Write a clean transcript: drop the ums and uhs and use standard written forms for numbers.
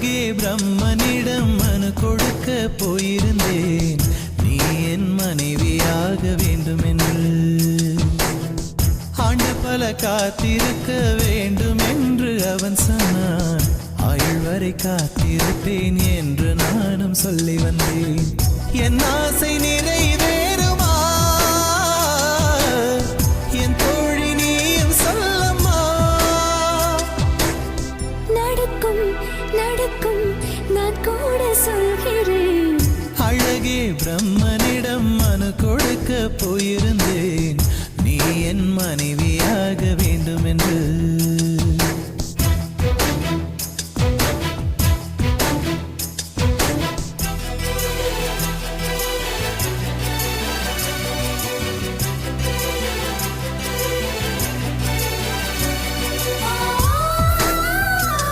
அழகே பிரம்மனிடம் மனு கொடுக்க போயிருந்தேன், நீ என் மனைவியாக வேண்டும் என்று. ஆண்டு பல காத்திருக்க வேண்டும் என்று அவன் சொன்னான், ஆயுள் வரை காத்திருப்பேன் என்று நானும் சொல்லி வந்தேன். என் ஆசை நிறைவேறுமா என் தோழி, நீயும் சொல்லம்மா. நடக்கும் நடக்கும் நான் கூட சொல்கிறேன். அழகே பிரம்மனிடம் மனு கொடுக்க போயிருந்தேன், நீ என் மனைவி